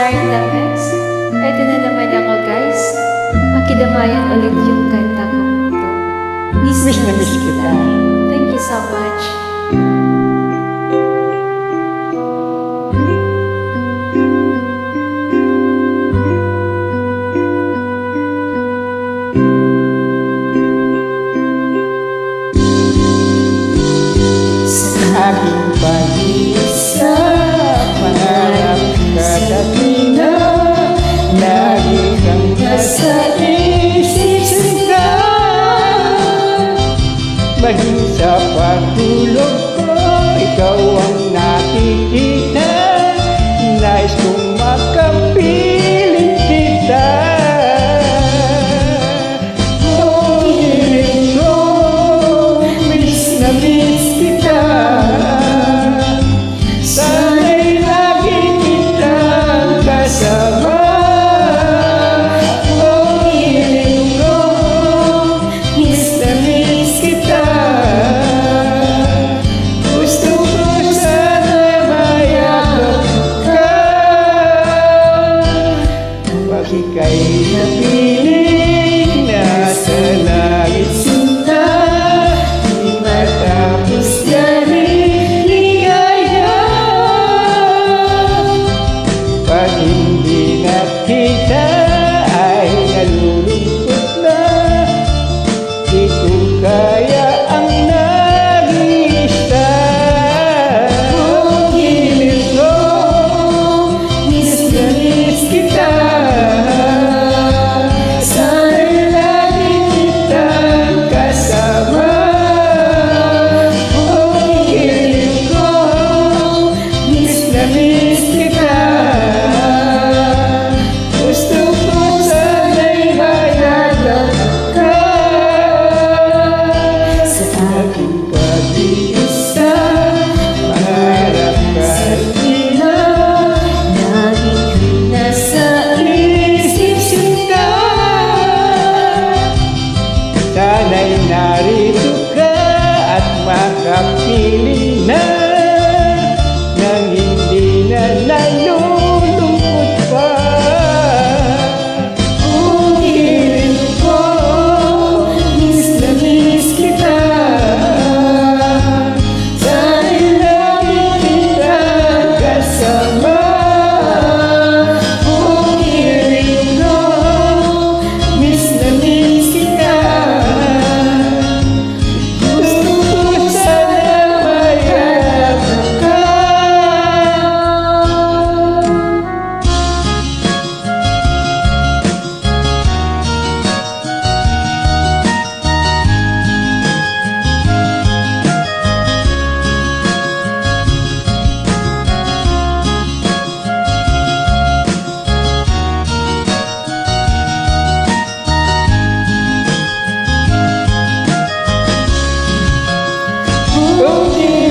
Martha X. Ito na naman ako guys. Makidamayan ulit yung kanta ko ito. Miss na miss kita. Thank you so much. Aking pag-isa, pangarap kagabi na lagi kang nasa isip sinta. Maging sa pagtulog ko, ikaw ang nakikita. Nais kong makapiling kita. Oh, hiling ko, miss na miss kita. Sana'y lagi kitang kasama. Oh, hiling ko, miss na miss kita. Gusto ko sana mayakap ka. Pag ika'y napiling nasa langit sinta, di matapos yan ligaya. Pag hindi nakita ay nalulungkot na. Di ko kaya ang nag-iista. Oh, hiling ko, miss na miss kita. Sana'y lagi kitang kasama. Oh, hiling ko, miss na miss kita. Gusto ko sana'y mayakap ka. Sa aking pag-iisa, pangarap kahit di na lagi kang nasa isip sinta. Sana'y narito ka at makapiling na nang hindi na nalulungkot pa. Oh, hiling ko, miss na miss kita. Sana'y lagi kitang kasama. Oh, hiling ko, miss na miss kita. Gusto ko sana mayakap ka. Kung di